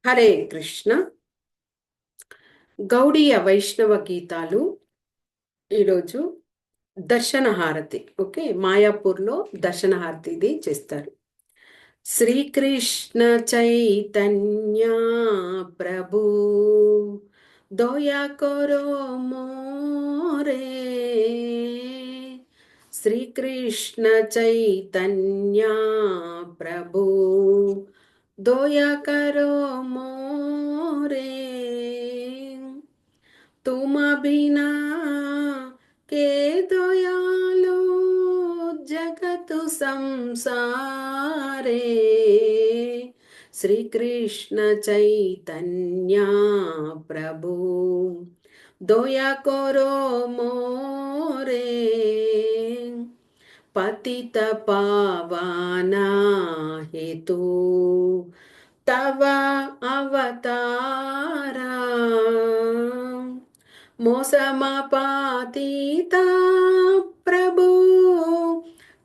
హరే కృష్ణ. గౌడీయ వైష్ణవ గీతాలు ఈరోజు దర్శన హారతి. ఓకే, మాయాపూర్లో దర్శన హారతి ఇది చేస్తారు. శ్రీకృష్ణ చైతన్య ప్రభు దయా కరో మోరే. శ్రీకృష్ణ చైతన్య ప్రభు దయా కరో మోరే. तुम बिना के दयालो जगत संसारे. श्री कृष्ण चैतन्य प्रभु दया करो मोरे. पतित पावना हेतु तव अवतारा. मोसमापातीता प्रभु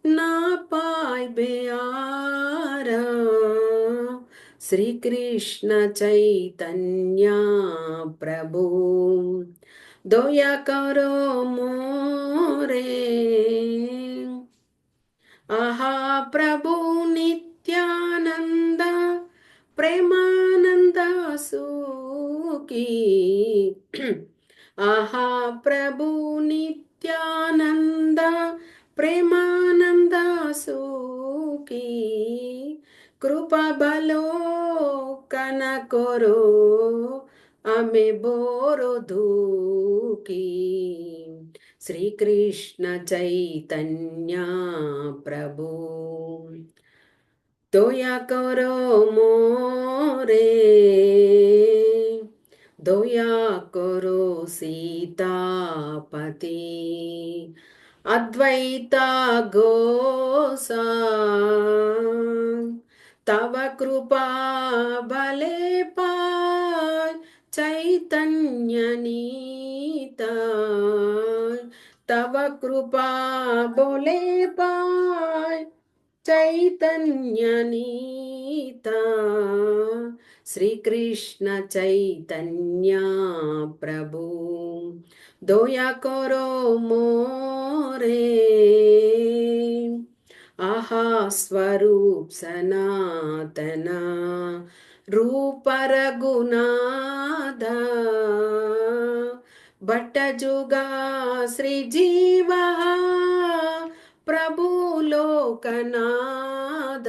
ना पाय बेआरा. श्री कृष्ण चैतन्य प्रभु दया करो मोरे. आहा प्रभु नित्यानंद प्रेमानंद सुखी. आहा प्रभु नित्यानंद प्रेमानंद सुखी. कृपा बलो कन करो अमे बोरो दुखी. श्री कृष्ण चैतन्य प्रभु दया करो मोरे. दया करो सीतापति अद्वैता गोसा. तव कृपा बले पाय चैतन्य नीता. तव कृपा बोले पाय चैतन्य नीता. श्री कृष्ण चैतन्य प्रभु दया करो मोरे. आहा स्वरूप सनातना रूप रघुनाथा. भट्ट जुगा श्री जीवा प्रभु लोकनाथ.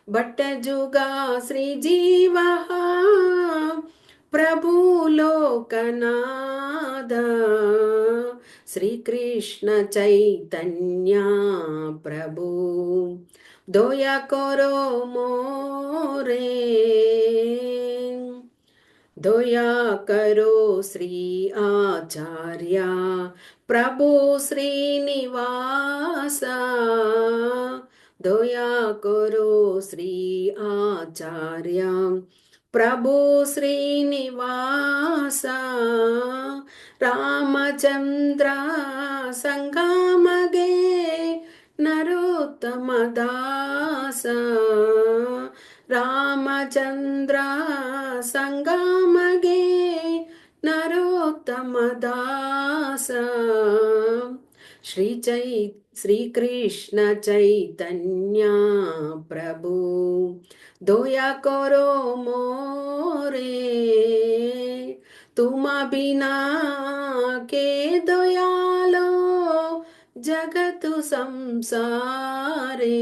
भट्ट जुगा श्री जीवा प्रभु लोकनाथ. श्री कृष्ण चैतन्य प्रभु दया करो मोरे. दया करो श्री आचार्य प्रभु श्रीनिवास. दया करो श्री आचार्य प्रभु श्रीनिवास. रामचंद्र संगमगे नरोत्तम दास. रामचंद्र संगमगे नरोत्तम दास. श्री कृष्ण चैतन्य प्रभु दया करो मोरे. तुम बिना के दयालो जगत संसारे.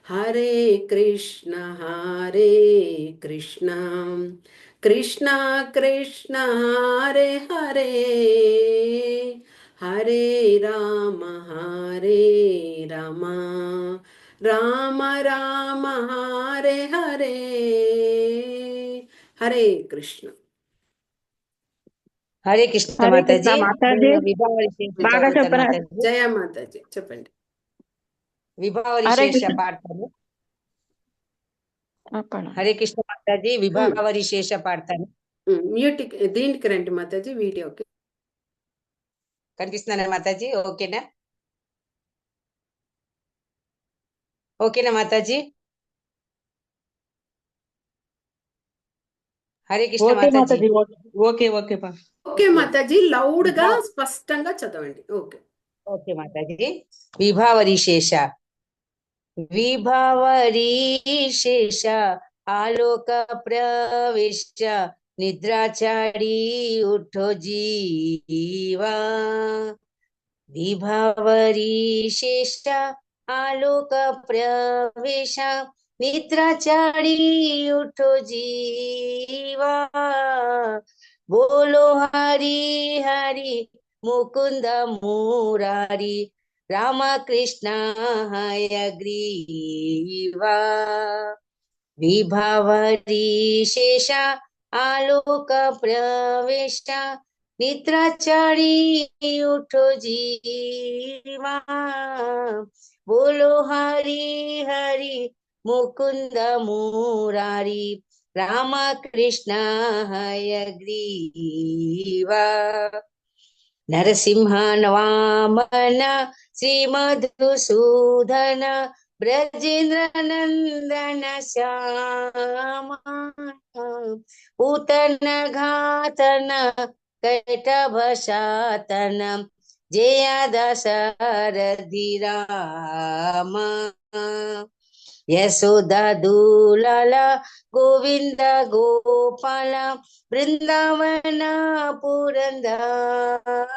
हरे कृष्ण कृष्ण कृष्ण हरे हरे. हरे राम राम राम हरे हरे. हरे कृष्ण. హరే కృష్ణ హరే కృష్ణ మాతాజీ. మాతాజీ. విభావ విశేష బాగా చదువుతాను చెప్పరా? మాతాజీ. జయ మాతాజీ చెప్పండి. విభావ హరే విశేష కృష్ణ. పాడతాను. చెప్పండి. హరే కృష్ణ మాతాజీ. విభావ విశేష పాడతాను. మ్యూట్ దీనికి రండి మాతాజీ, వీడియోకి కనిపిస్తున్నానా మాతాజీ? ఓకేనా? ఓకేనా Mataji? Hare Krishna okay Mataji. Mataji, okay okay పా. ఓకే మాతాజీ, లౌడ్గా విభా- స్పష్టంగా చదవండి. ఓకే. ఓకే మాతాజీ. విభావరిశేష. విభావరిశేష ఆలోక ప్రవేశ నిద్రాచారి ఉఠో జీవా. విభావరిశేష ఆలోక ప్రవేశ నిద్రాచారి ఉఠో జీవా. బోలో హరి హరి ముకుంద మురారి రామకృష్ణ హయగ్రీవా. విభావరిశేష ఆలోక ప్రవేశ నిద్రాచారి ఉఠో జీవా. బోలో హరి హరి ముకుంద మురారి రామకృష్ణ హయగ్రీవా. నరసింహ వామన శ్రీమధుసూదన బ్రజేంద్ర నందన శ్యామ. పూతన ఘాతన కైటభశాతన జయ దశరథి రామ. యశోదా దూలాల గోవింద గోపాల బృందావన పురందర.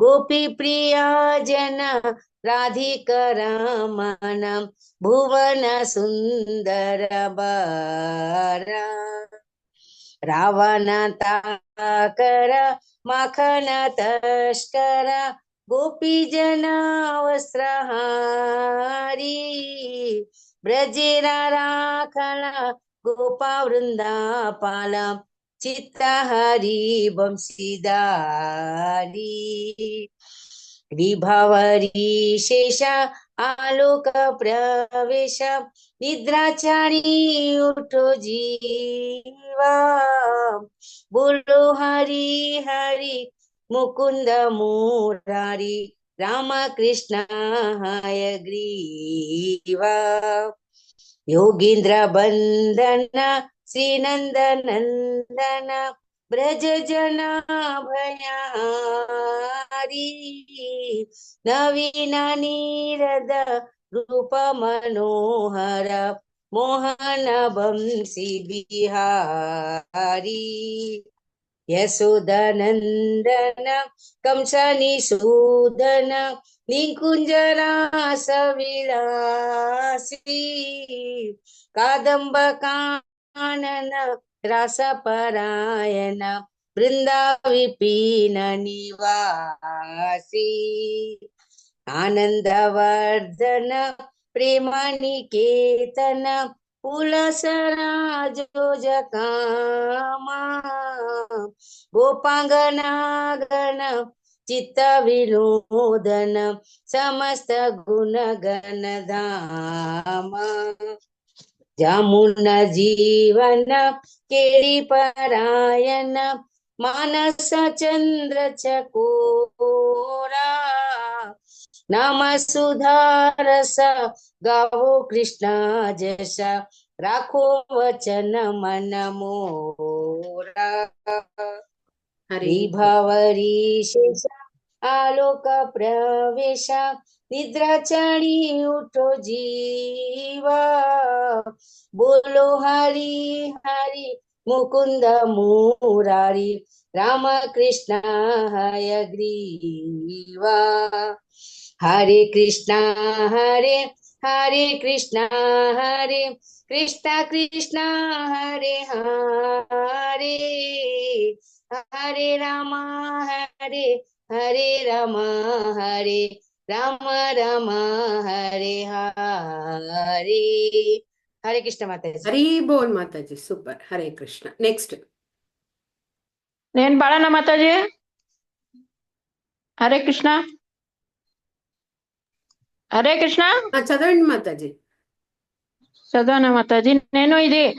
గోపీ ప్రియా జన రాధిక రమణ భువన సుందర బార. రావణ తాకర మఖన తస్కర గోపీ జన వస్త్రహారి. బ్రజేరా రాఖల గోపా వృందాపాల చిత్తహరి వంశీదారి. విభావరిశేష ఆలోక ప్రవేశ నిద్రాచారి ఉఠో జీవా. బోలో హరి హరి ముకుంద మురారి రామకృష్ణ హయగ్రీవా. योगींद्र बंदन श्रीनंद नंदन ब्रज जना भयारी. नवीन नीरद रूप मनोहर मोहन बंसी बिहारी. यशोदनंदन कंसनिसूदन निकुंजरास विलासी. कादंब कानन रसपरायण बृंदा विपिन निवासी. आनंदवर्धन प्रेम निकेतन पुलसराजोजकामा. गोपांगनागण चित्त विनोदन समस्त गुणगण धाम. जामुन जीवन केरी परायण मानस चंद्र चकोरा. नाम सुधारस गावो कृष्ण जैसा राखो वचन मन मोरा. हरि विभवरिशेष आलोक प्रवेश निद्राचारी उठो जीवा. बोलो हरि हरि मुकुंद मुरारी रामकृष्ण हयग्रीवा. हरे कृष्णा हरे हरे कृष्णा हरे कृष्णा कृष्णा हरे हरे. हरे राम हरे राम हरे राम राम हरे हरे. हरे कृष्ण माताजी. हरि बोल माताजी, సూపర్. హరే కృష్ణ. నెక్స్ట్ నేను పాడనా మాతాజీ? హరే కృష్ణ, హరే కృష్ణ. చదవండి మాతాజీ. చదవనా మాతాజీ? నేను ఇది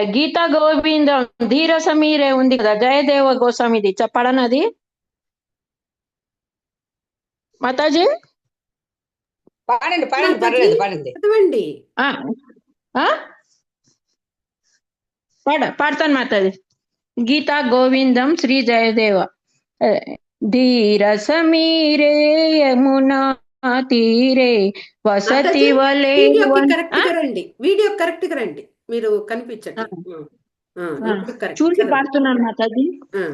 గీతా గోవిందం ధీర సమీరే ఉంది కదా, జయదేవ గోస్వామిది చెప్పడనది మాతాజీ. పాడండి పాడండి, మాతాజీ, పర్లేదు పాడండి. చదవండి. ఆ, ఆ? పాడతాను మాతాజీ. గీతా గోవిందం శ్రీ జయదేవ. ధీర సమీరే యమునా తీరే వసతి మాతాజీ వలే వీడియోకి వన్- కరెక్ట్ గా రండి, వీడియో కరెక్ట్ గా రండి, మీరు కనిపించట్లేదు. ఇప్పుడు కరెక్ట్ చూసి చదవండి. పాడుతున్నాను మాతాజీ. ఆ,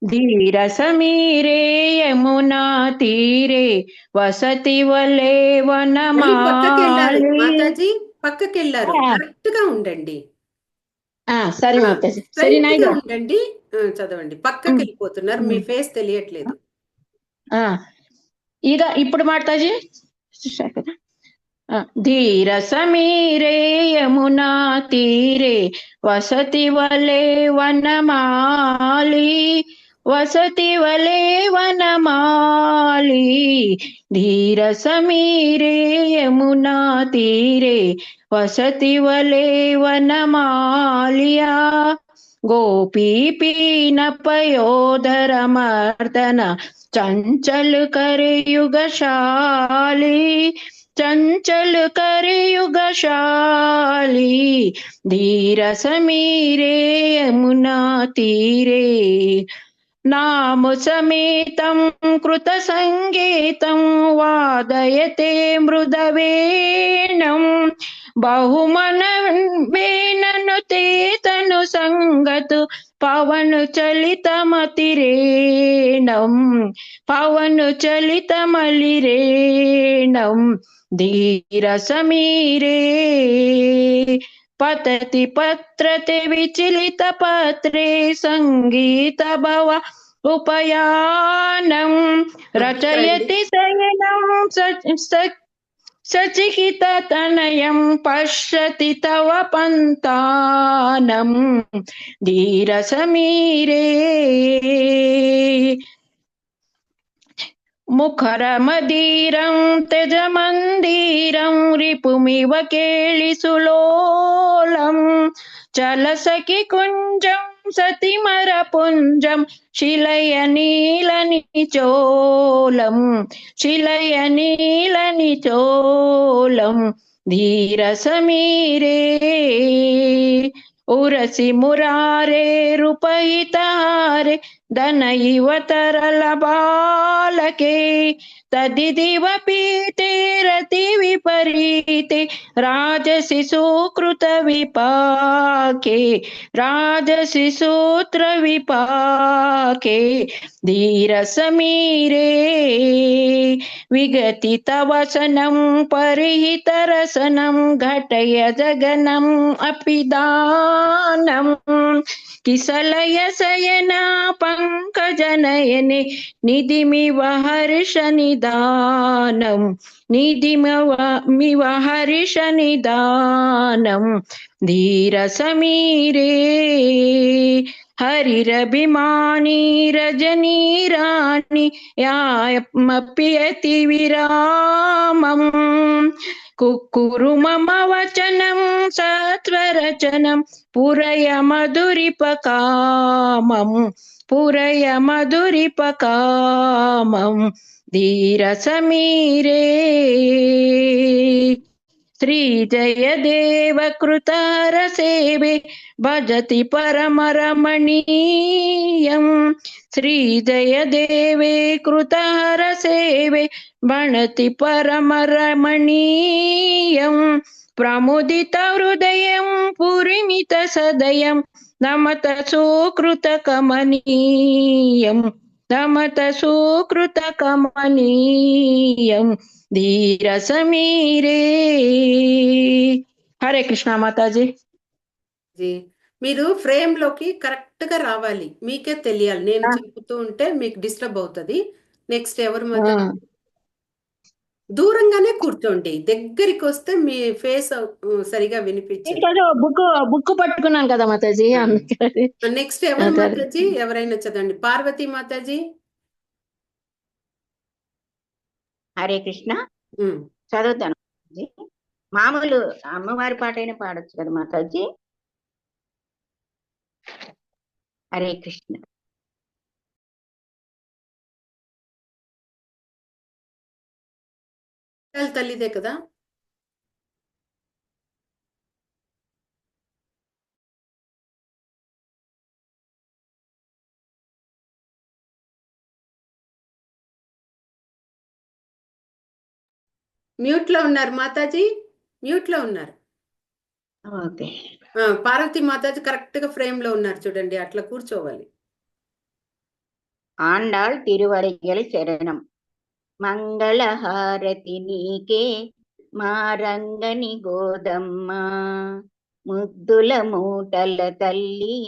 ధీర సమీరే యమునా తీరే వసతి వలే మళ్ళీ పక్కకి వెళ్ళాలి వనమాలి. మాతాజీ, పక్కకి వెళ్ళారు, కరెక్ట్ గా ఉండండి. సరే మాతాజీ, స్ట్రైట్ గా సరేనా? ఉండండి. చదవండి. పక్కకి వెళ్ళిపోతున్నారు, మీ ఫేస్ తెలియట్లేదు. ಈಗ ఇప్పుడు మాతాజీ. ధీర సమీరే యమునా తీరే వసతి వలే వనమాలి వసతి వలే వనమాలి. ధీర సమీరే యమునా తీరే వసతి వలే వనమాలియా. गोपी पीन पयोधर मर्दन चंचल कर युगशाली चंचल कर युगशाली. धीर समीरे यमुना तीरे नाम समेतं कृत संगीतं वादयते मृदवेणं बहुमन वेननुते तनु संगत पवन चलितमतिरेणं पवन चलितमलिरेणं. धीर समीरे पतति पत्रते विचलित पत्रे संगीत भव उपयानं रचयति शयनं सचिकित तनयं पश्यति तव पंतानं. धीर समीरे मुखर मदीरं त्यज मंदिरं रिपुमिव केलिसुलोलं चल सखि कुंजं सतिमर पुंजं शिलय नीलनिचोलं शिलय नीलनिचोलं. धीर समीरे उरसि मुरारे रूपहितारे धन इव तरल बालके तदिदिव पीते रति विपरीते राजसि सुकृत विपाके राजसि सूत्र विपाके. धीर समीरे विगति तवसनं परिहित रसनं घटय जगनं अपि दानं किसलय शयना पंकजनयने निधिमिव हर्षनिदानं निधिमिव हर्षनिदानं. धीर समीरे हरिरभिमानी रजनी राणी यामप्यति विरामं कुरु मम वचनं सत्वरचनं पुरय मधुरिपकामं पुरय मधुरिपकामं. धीर समीरे श्री जयदेव कृतार सेवे भजति परम रमणीयं. श्री जयदेवे कृतार सेवे भणति परम रमणीयं. प्रमुदित हृदयं पुरिमित सदयं नमत सुकृत कमनीयं नमत सुकृत कमनीयं. धीर समीरे. హరే కృష్ణ మాతాజీ. మీరు ఫ్రేమ్ లోకి కరెక్ట్ గా రావాలి, మీకే తెలియాలి. నేను చెప్తూ ఉంటే మీకు డిస్టర్బ్ అవుతుంది. నెక్స్ట్ ఎవరు మాతాజీ? దూరంగానే కూర్చోండి, దగ్గరికి వస్తే మీ ఫేస్ సరిగా వినిపించదు. బుక్ పట్టుకున్నాను కదా మాతాజీ. నెక్స్ట్ ఎవరు మాతాజీ? ఎవరైనా చదవండి. పార్వతీ మాతాజీ. హరే కృష్ణ. చదువుతాను మామూలు అమ్మవారి పాట అయినా పాడొచ్చు కదా మాతాజీ. హరే కృష్ణ. తల్లిదే కదా. మ్యూట్ లో ఉన్నారు మాతాజీ, మ్యూట్ లో ఉన్నారు. ఓకే. పార్వతి మాతాజీ కరెక్ట్ గా ఫ్రేమ్ లో ఉన్నారు చూడండి, అట్లా కూర్చోవాలి. ఆండాళ్ తిరువడిగల్ శరణం. మంగళహారతి నీకే మా రంగని గోదమ్మ, ముద్దుల మూటల తల్లి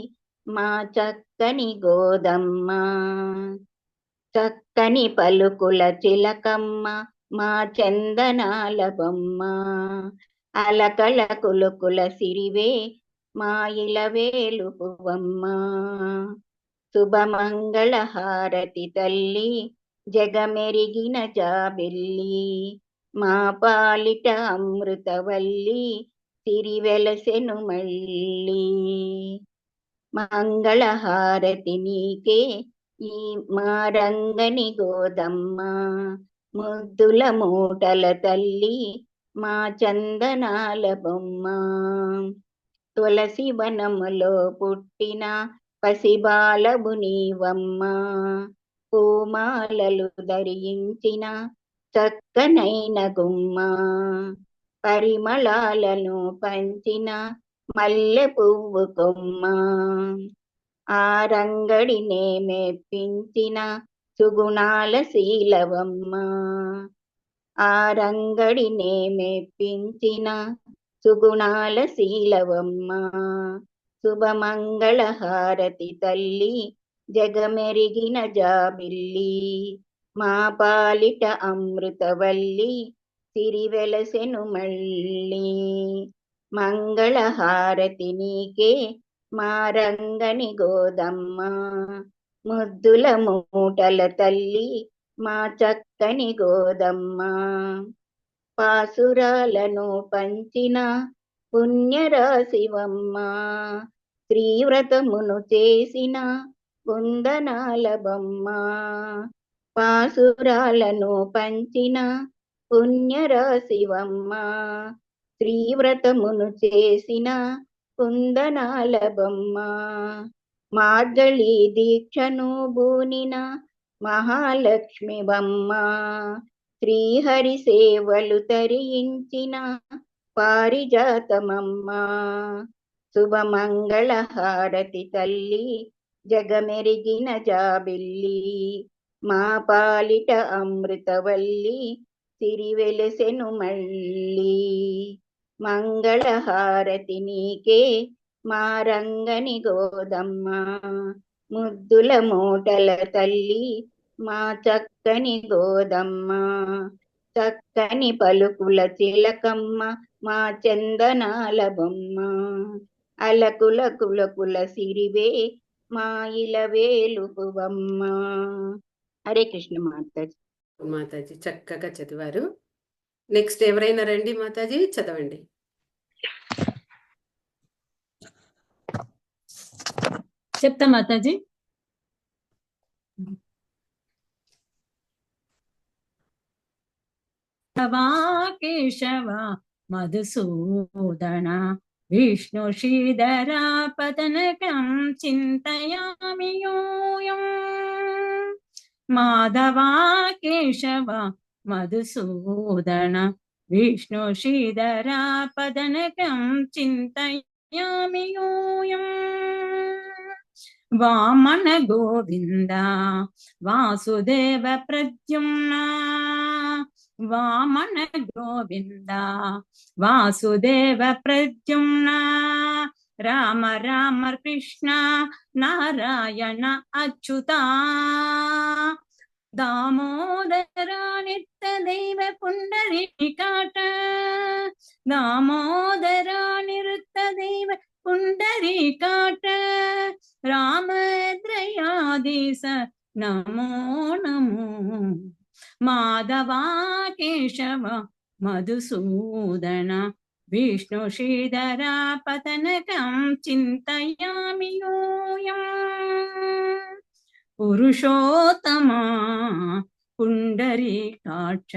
మా చక్కని గోదమ్మ, చక్కని పలుకుల చిలకమ్మ మా చందనాల బొమ్మ, అలకల కులుకుల సిరివే మా ఇలవేలు పువ్వమ్మ, శుభమంగళ హారతి తల్లి జగమెరిగిన జాబిల్లి, మా పాలిట అమృతవల్లి తిరివెలసెను మళ్ళీ. మంగళ హారతి నీకే ఈ మా రంగని గోదమ్మ, ముద్దుల మూటల తల్లి మా చందనాల బొమ్మ, తులసి వనములో పుట్టిన పసిబాలవు నీవమ్మ, పూమాలలు ధరించిన చక్కనైన గుమ్మ, పరిమళాలను పంచిన మల్లె పువ్వు కొమ్మ, ఆ రంగడినే మెప్పించిన సుగుణాల శీలవమ్మ, ఆ రంగడినే మెప్పించిన సుగుణాల శీలవమ్మ, శుభమంగళ హారతి తల్లి జగమెరిగిన జాబిల్లి, మా పాలిట అమృతవల్లి సిరివెలసెను మళ్ళీ. మంగళ హారతి నీకే మా రంగని గోదమ్మ, ముద్దుల మూటల తల్లి మా చక్కని గోదమ్మ, పాసురాలను పంచిన పుణ్యరాశివమ్మ, శ్రీవ్రతమును చేసిన కుందనాల బొమ్మ, పాసురాలను పంచిన పుణ్యరాశివమ్మ, శ్రీవ్రతమును చేసిన కుందనాల బొమ్మ, మార్గళి దీక్షను బూనిన మహాలక్ష్మి బొమ్మ, శ్రీహరి సేవలు తరించిన పారిజాతమమ్మ, శుభమంగళ హారతి తల్లి జగమెరిగిన జాబిల్లి, మా పాలిట అమృతవల్లి సిరివెలసెను మళ్ళీ. మంగళ హారతి నీకే మా రంగని గోదమ్మ, ముద్దుల మూటల తల్లి మా చక్కని గోదమ్మ, చక్కని పలుకుల చిలకమ్మ మా చందనాల బొమ్మ, అలకుల కులకుల సిరివే మా ఇలవేలు పువ్వమ్మ. హరే కృష్ణ మాతాజీ. మాతాజీ చక్కగా చదివారు. నెక్స్ట్ ఎవరైనా రండి మాతాజీ, చదవండి. చెప్తా మాతాజీ. కేశవ మధుసూదన విష్ణు శ్రీధరా పతనకం చింతయామి యూయం, మాధవా కేశవ మధుసూదన విష్ణు శ్రీధరా పదనకం చింతయామి యూయం, వామన గోవింద వాసుదేవ ప్రద్యుమ్న, వామన గోవింద వాసుదేవ ప్రద్యుమ్న, రామ రామ కృష్ణ నారాయణ అచ్యుతా, దామోదర నిత్య దైవ పుండరీకాట, దామోదర నిరుత్త దైవ పుండరీకాట, రామద్రయాధీశ నమో నమో, మాధవా కేశవ మధుసూదన విష్ణు శ్రీధరా పతనకం చింతయామి యూయం, పురుషోత్తమా పుండరీకాక్ష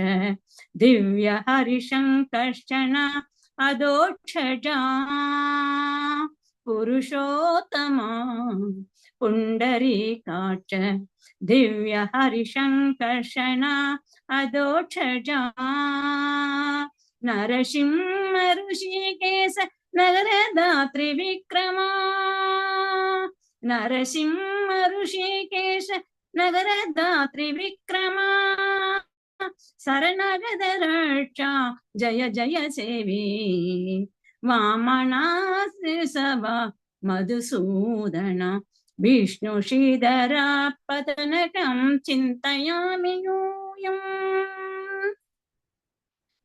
దివ్య హరిశంకర్షణ అదోక్షజా, పురుషోత్తమా పుండరీకాక్ష दिव्य हरिशङ्कर्षण अदोक्षजा नरसिंह ऋषिकेश नगरदात्रि विक्रमा नरसिंह ऋषिकेश नगरदात्रि विक्रमा शरणगद रक्षा जय जय सेवी वामनासवा मधुसूदन विष्णु श्रीधर पतनकं चिन्तयामि यूयम्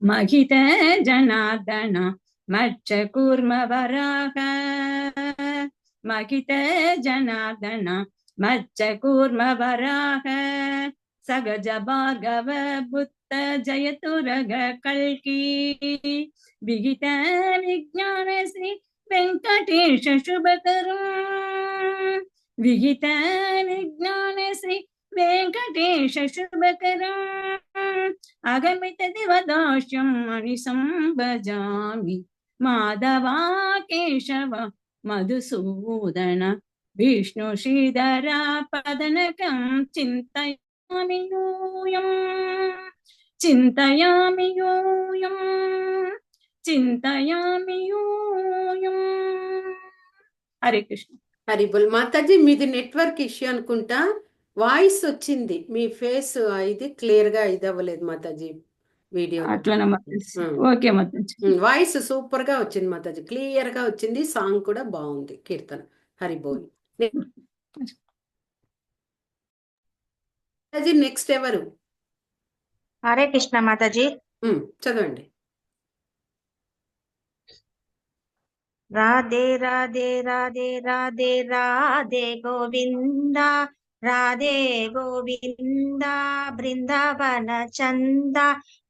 महित जनार्दन मच्च कूर्म वराह महित जनार्दन मच्च कूर्म वराह सगज भार्गव बुत्त जयतुरग कल्की विहित विज्ञान श्री वेंकटेश शुभकरम् विहित विज्ञान श्री वेंकटेश शुभकरम् अगमित दिवदास्यं मणिसं भजामि माधवा केशव मधुसूदन विष्णु श्रीधर पदनकं चिन्तयामि यूयम् चिन्तयामि यूयम् चिन्तयामि यूयम् हरे कृष्ण హరిబుల్ మాతాజీ, మీది నెట్వర్క్ ఇష్యూ అనుకుంటా. వాయిస్ వచ్చింది, మీ ఫేస్ ఇది క్లియర్ గా ఇది అవ్వలేదు మాతాజీ. వీడియో అట్లనే ఓకే మాతాజీ. వాయిస్ సూపర్ గా వచ్చింది మాతాజీ, క్లియర్ గా వచ్చింది. సాంగ్ కూడా బాగుంది, కీర్తన. హరిబోల్. మాతాజీ నెక్స్ట్ ఎవరు? హరే కృష్ణ మాతాజీ. చదవండి. రాధే రాధే రాధే రాధే రాధే గోవింద రాధే గోవింద బృందావన చంద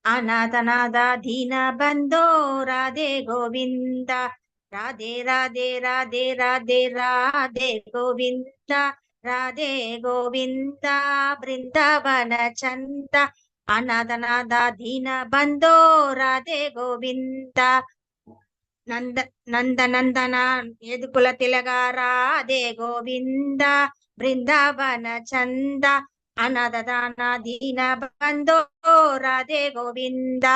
అనాథనాథ దీన బంధో రాధే గోవింద రాధే రాధే రాధే రాధే రాధే గోవింద రాధే గోవింద బృందావన చంద అనాథనాథ దీన బంధో రాధే గోవింద నందనందన యదుకుల తిలగా రాధే గోవింద బృందావన చంద అనాథదాన దీన బంధో రాధే గోవింద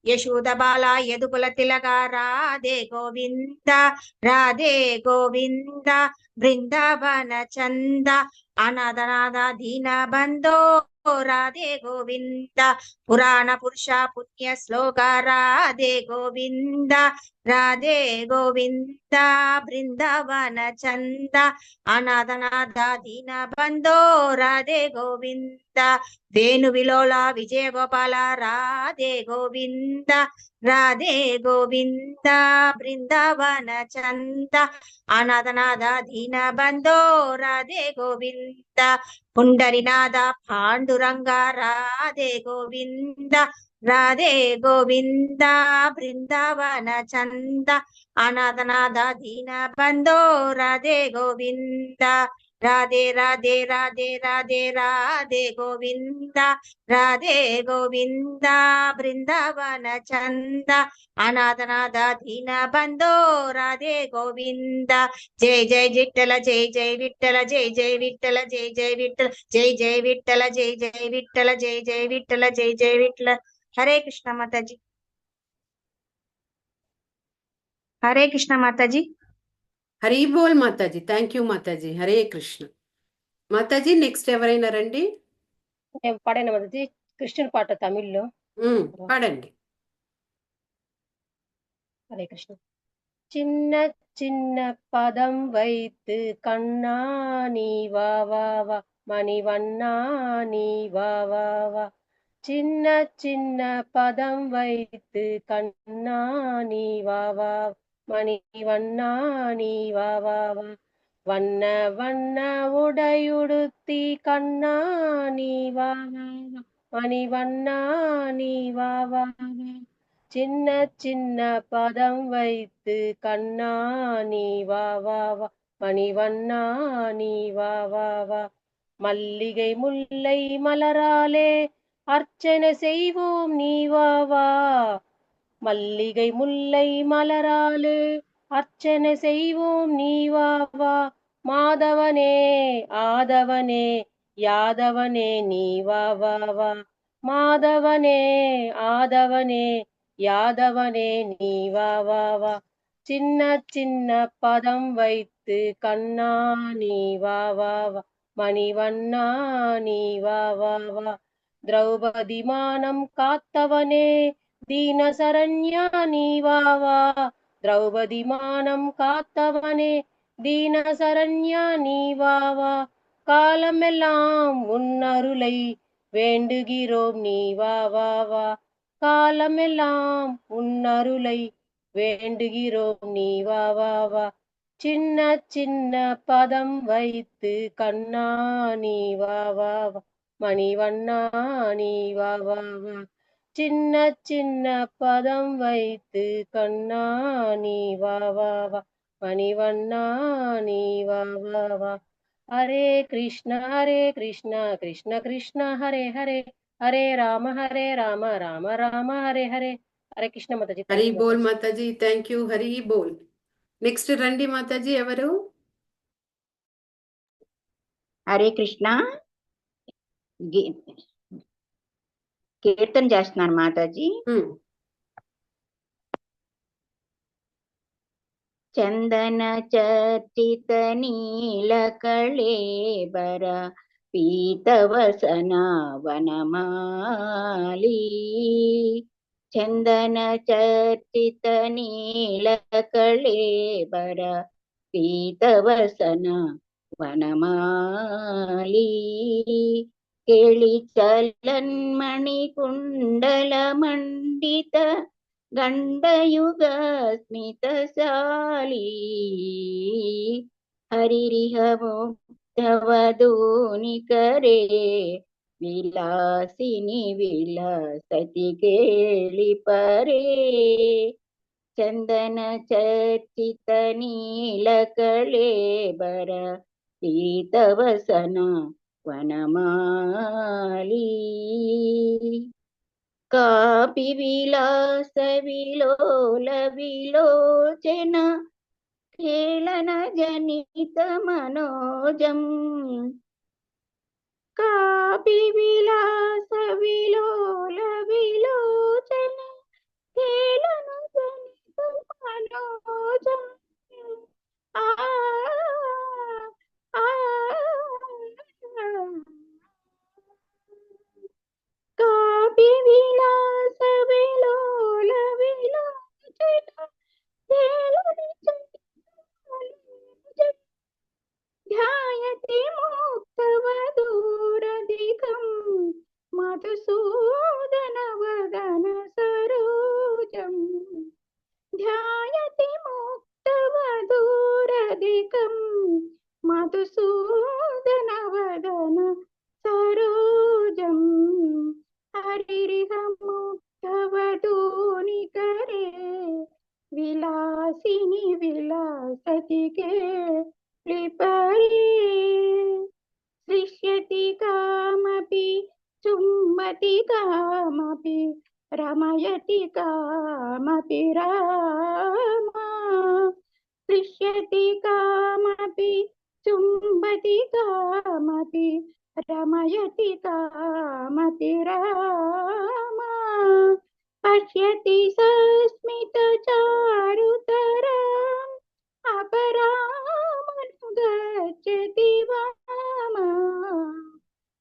యశోద బాల యదుకుల తిలగా రాధే గోవింద రాధే గోవింద బృందావన చంద అనాథనాథ దీన బంధో రాధే గోవింద పురాణ పురుష పుణ్య శ్లోక రాధే గోవింద రాధే గోవింద బృందావన చంద అనాథనాథ దీన బంధో రాధే గోవింద వేణు విలోల విజయ గోపాల రాధే గోవింద రాధే గోవింద బృందావన చంద అనాథనాథ దీన బంధో రాధే గోవింద పుండరినాథ పాండురంగ రాధే గోవింద రాధే గోవింద బృందావన చంద అనాథనాథ దీన బంధో రాధే గోవింద రాధే రాధే రాధే రాధే రాధే గోవింద రాధే గోవింద బృందావన చంద అనాథనాథ దీన బంధో రాధే గోవింద జయ జయ జిట్టల జయ జయ విట్టల జయ జయ విట్టల జయ జయ విట్టల జయ జయ విట్టల జయ జయ విట్టల జయ జయ విట్టల జయ జయ విట్టల. హరే కృష్ణ మాతాజీ. హరే కృష్ణ మాతాజీ. హరి బోల్ మాతాజీ. థ్యాంక్ యూ మాతాజీ. హరే కృష్ణ. మాతాజీ నెక్స్ట్ ఎవరైనా రండి. పాడాను మాతాజీ, కృష్ణుని పాట తమిళ్లో పాడండి. హరే కృష్ణ. చిన్న చిన్న పదం వైத்து కన్నా నీ వా వా వా మణివన్నా నీ వా వా వా చిన్న చిన్న పదం వైத்து కన్నా నీ వా వా மணிவண்ணா நீ வா வா வா வண்ண வண்ண உடையுடுத்தி கண்ணா நீ வா வா வா மணிவண்ணா நீ வா வா வா சின்ன சின்ன பதம் வைத்து கண்ணா நீ வா வா வா மணிவண்ணா நீ வா வா வா மல்லிகை முல்லை மலராலே அர்ச்சனை செய்வோம் நீ வா வா மல்லிகை முல்லை மலராலே அர்ச்சனை செய்வோம் நீ வா வா மாதவனே ஆதவனே యాదవనే నీవా వా వా మాధవనే ఆదవనే యాదవనే నీవా వా వా చిన్న చిన్న పదం వైத்து కన్నా నీవా వా వా మణివన్నా నీవా వా వా ద్రౌపది మానం కాత్తవనే దీన శరణ్య నీవా వా ద్రౌపది మానం కాத்தவனே தீன சரண்யா நீவாவா காலமெல்லாம் உன்னருளை வேண்டுகிறோம் நீவாவா காலமெல்லாம் உன்னருளை வேண்டுகிறோம் நீவாவா சின்ன சின்ன பதம் வைத்து கண்ணா நீவாவா மணிவண்ணா நீவாவா చిన్న చిన్న పదం వైத்து కన్నా నీవావా మణివన్నా నీవావా హరే కృష్ణ కృష్ణ కృష్ణ హరే హరే హరే రామ రామ రామ హరే హరే హరే కృష్ణ మాతాజీ హరి బోల్ మాతాజీ, థ్యాంక్ యూ. హరి బోల్. నెక్స్ట్ రండి మాతాజీ. ఎవరు? హరే కృష్ణ. కీర్తన చేస్తున్నాను మాతాజీ. చందన చర్చిత నీల కళేబర పీతవసన వనమాలి చందన చర్చిత నీల కళేబర పీతవసన వనమాలి కేళి చలన్మణి కుండల మండిత గండయుగ స్మితశాలి హరిరిహ ముగ్ధవధూని కరే విలాసిని విలాసతి కేళి పరే చందన చర్చిత నీల కళేబర పీతవసన వనమాలి కాపి విలాస విలోల విలోచన ఖేళన జనిత మనోజం కాపి విలాస విలోల విలోచన ఖేళన జనిత మనోజం ఆ కాపి విలాస విలోల విలోచన ధ్యాయతి ముక్తవధూరధికం మధుసూదన వదన సరోజం ధ్యాయతి ముక్తవధూరధికం మధుసూదన వదన సరోజం హరిరిహ ముక్తవధూని కరే విలాసిని విలాసతి కేళి పరే సృష్యతి కామపి చుమ్మతి కామపి రమయతి కామపి రామా సృష్యతి కామపి చుంబతి కామపి రమయతి కామపి రామా పశ్యతి సస్మిత చారుతరాం అపరామనుగచ్చతి వామా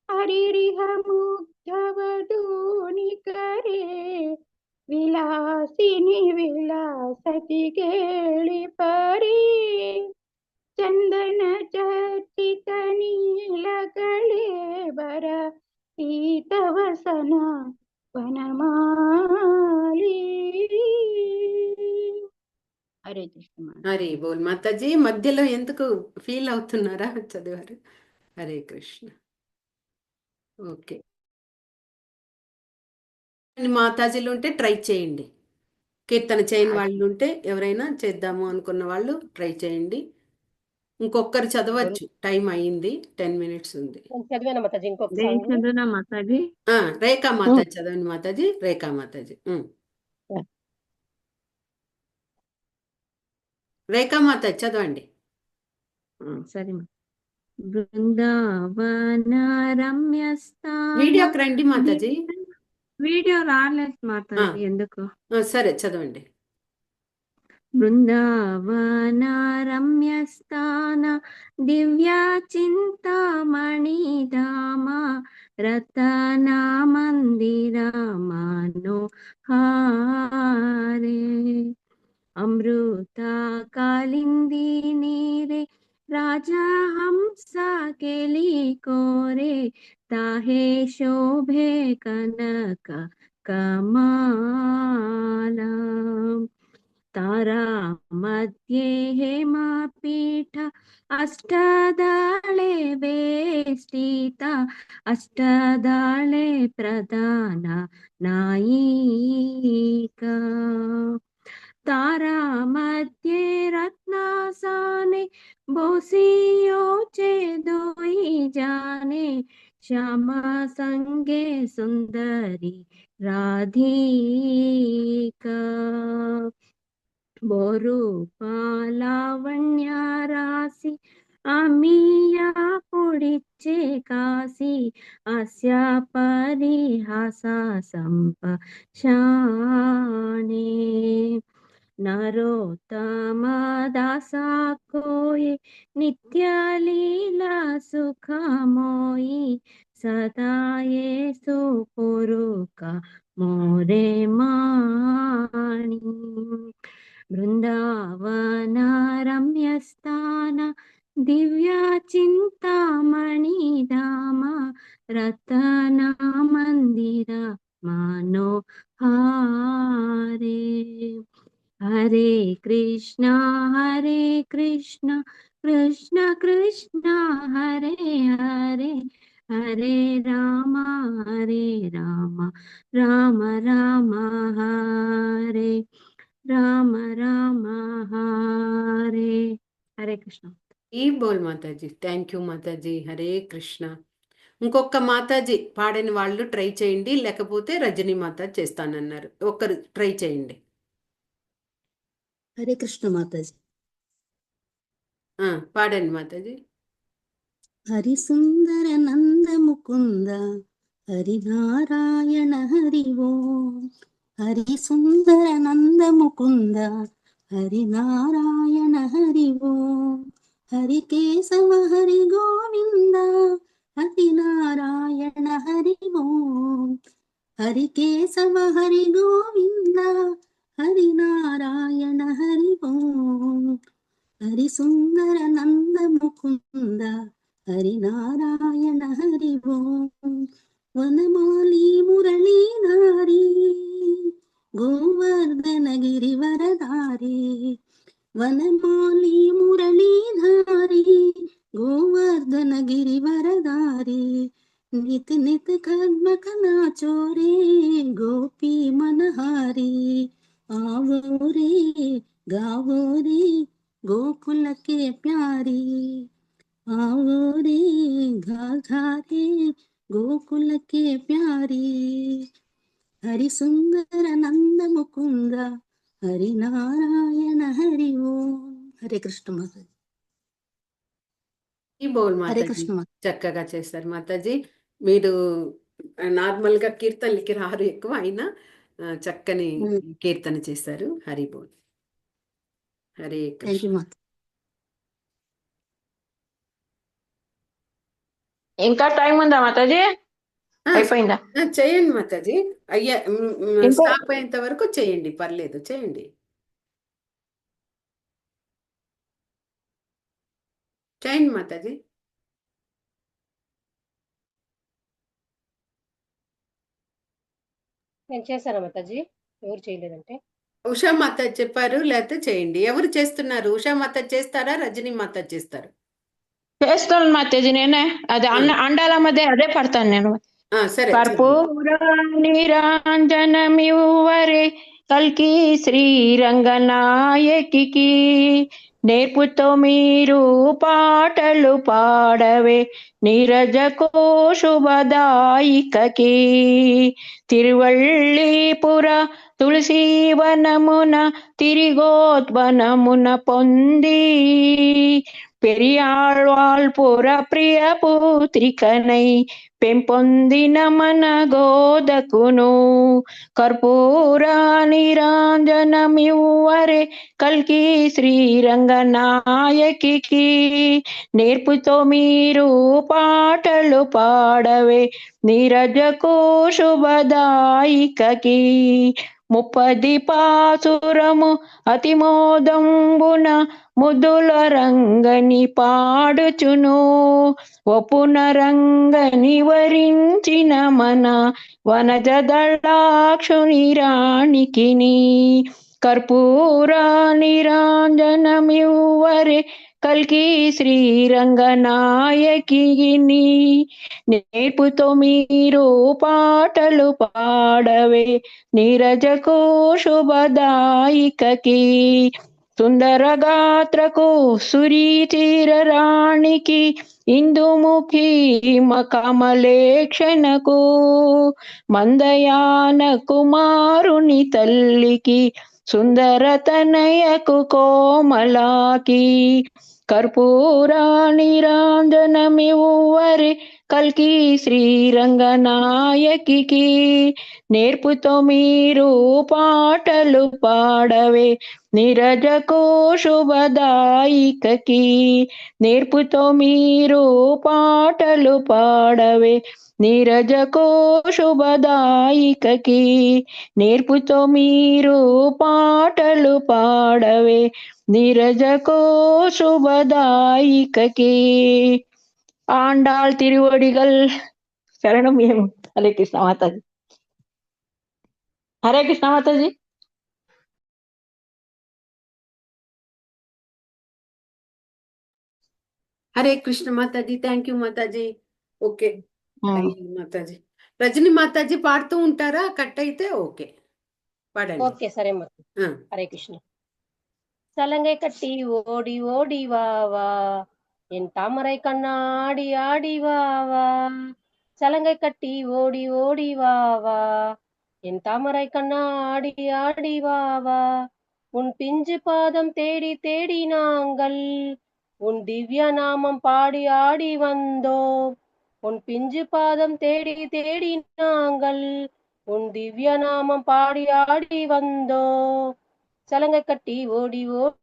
హరిరిహ ముగ్ధవధూని కరే విలాసిని విలాసతి కేళి పరే చందన చర్చిత నీల కళేబర పీతవసన వనమాలి. హరే కృష్ణ. హరి బోల్ మాతాజీ. మధ్యలో ఎందుకు ఫీల్ అవుతున్నారా? చదివారు. హరే కృష్ణ. ఓకే. మాతాజీలు ఉంటే ట్రై చేయండి. కీర్తన చేయని వాళ్ళు ఉంటే ఎవరైనా చేద్దాము అనుకున్న వాళ్ళు ట్రై చేయండి. ఇంకొకరు చదవచ్చు. టైం అయింది, 10 minutes ఉంది. చదివాను మాతాజీ ఇంకొక నేను సాంగ్ చదువునా మాతాజీ? రేఖా మాతాజీ చదవండి మాతాజీ. రేఖా మాతాజీ. రేఖా మాతాజీ చదవండి. సరే బృందావన రమ్యస్థాన వీడియోకి రండి మాతాజీ. వీడియో రాలేదు మాతాజీ ఎందుకు? సరే చదవండి. బృందావన రమ్యస్థాన దివ్య చింతామణిధామ రతన మందిర మనోహారే అమృత కాలింది నీరే రాజహంస కేలి కోరే తాహే శోభే కనక కమాల तारा मध्ये हेमपीठ अष्टदाळे वेष्टिता अष्टदाळे प्रधान नायिका तारा मध्ये रत्नासाने बोसियोचे दोई जाने श्यामा संगे सुंदरी राधिका बोरूपालावण्य राशि आमिया पुडिचे काशी अस्या परिहासा संपशाने नरोत्तम दासा कोये नित्य लीला सुखमोई सदा ये सुपुरुका मोरे माणी బృందావన రమ్యస్థాన దివ్య చింతామణిధామ రతన మందిర మనోహారే హరే కృష్ణ కృష్ణ కృష్ణ హరే హరే హరే రామ రామ రామ హరే రామ రామ హరే హరే కృష్ణ. ఈ బోల్ మాతాజీ. థ్యాంక్ యూ మాతాజీ. హరే కృష్ణ. ఇంకొక మాతాజీ పాడని వాళ్ళు ట్రై చేయండి, లేకపోతే రజనీ మాతాజీ చేస్తానన్నారు. ఒక్కరు ట్రై చేయండి. హరే కృష్ణ మాతాజీ. పాడండి మాతాజీ. హరి సుందర నంద ముకుంద హరి నారాయణ హరి ఓం హరి సుందర నంద ముకుంద హరి నారాయణ హరి ఓం హరి కేశవ హరి గోవింద హరి నారాయణ హరి ఓం హరి కేశవ హరి గోవింద హరి నారాయణ హరి ఓం హరి సుందర నంద ముకుంద హరి నారాయణ హరి ఓం వనమాలి మురళీ నారీ గోవర్ధన గిరివరధారి వనమాలి మురళీధారి గోవర్ధన గిరివరధారి నిత నిత కర్మ కనా చోరే గోపీ మనహారి आवो रे गावो रे गोकुल के प्यारी आओ रे घा रे गोकुल के प्यारी हरि सुंदर नंद मुकुंद हरि नारायण हरि ओम हरे कृष्ण माता ఈ బోల్ हरे మాతాజీ कृष्ण माता చక్కగా చేస్తారు మాతాజీ. మీరు నార్మల్గా కీర్తనలకి రారు ఎక్కువ, అయినా చక్కని కీర్తన చేశారు. హరి బోల్. హరే थैंक కృష్ణ. यू माता ఇంకా టైం ఉందా మాతాజీ? అయిపోయిందా? చేయండి మాతాజీ. అయ్యా ఇంకో స్టాప్ అయ్యేంత వరకు చేయండి, పర్లేదు, చేయండి. చేయండి మాతాజీ. నేను చేశాను మాతాజీ, ఎవరు చేయలేదంటే. ఉషా మాతాజీ చెప్పారు, లేకపోతే చేయండి. ఎవరు చేస్తున్నారు? ఉషా మాతాజీ చేస్తారా, రజనీ మాతాజీ చేస్తారు? చేస్తాను మాతాజీ నేనే. అది అండాల మధ్య అదే పడతాను నేను. సరే. కర్పూర నీరాంజనమివ్వరే కల్కి శ్రీరంగనాయకికి నేర్పుతో మీరు పాటలు పాడవే నీరజకో శుభదాయికకి తిరువళ్ళీపుర తులసీవనమున తిరిగోద్వనమున పొంది పెరియాళ్వాల్ పుర ప్రియ పుత్రికనై పెంపొందిన మన గోదకును కర్పూర నిరాంజనమివ్వరే కల్కి శ్రీరంగనాయకికి నేర్పుతో మీరు పాటలు పాడవే నీరజకు శుభదాయికకి ముప్పది పాసురము అతిమోదంబున ముద్దుల రంగని పాడుచును ఒపున రంగని వరించిన మన వనజ దళాక్షుని రాణికిని కర్పూర నిరాంజనమివ్వరే కల్కి శ్రీరంగనాయకిని నేర్పుతో మీరు పాటలు పాడవే నీరజకు శుభదాయికకి సుందర గాత్రకు సురీతిర రాణికి ఇందుముఖి కమలేక్షణకు మందయాన కుమారుని తల్లికి సుందర తనయకు కోమలాకి కర్పూర నిరాంజనమివ్వరే కల్కి శ్రీరంగనాయకికి నేర్పుతో మీరు పాటలు పాడవే నీరజకు శుభదాయికకి నేర్పుతో మీరు పాటలు పాడవే నీరజకు శుభదాయికకి నేర్పుతో మీరు పాటలు పాడవే నీరజకు శుభదాయికకి ఆండాళ్ తిరువడిగల్ శరణం ఏము. హరే కృష్ణ మాతాజీ. హరే కృష్ణ మాతాజీ. Hare Krishna Mataji. Thank you Mataji. Okay అయ్యింది మాతాజీ. రజని మాతాజీ పాడుతూ ఉంటారా? కట్ అయితే ఓకే పాడండి. ఓకే సరే మాత. ఆ, హరే కృష్ణ. சலங்கை கட்டி ஓடி ஓடி வா வா என் தாமரை கண்ணாடி ஆடி வா வா சலங்கை கட்டி ஓடி ஓடி வா வா என் தாமரை கண்ணாடி ஆடி வா வா உன் பிஞ்சு பாதம் தேடி தேடி நாங்கள் உன் திவ்ய நாமம் பாடி ஆடி வந்தோம் உன் பிஞ்சு பாதம் தேடி தேடி நாங்கள் உன் திவ்ய நாமம் பாடி ஆடி வந்தோம் சலங்கை கட்டி ஓடி ஓடி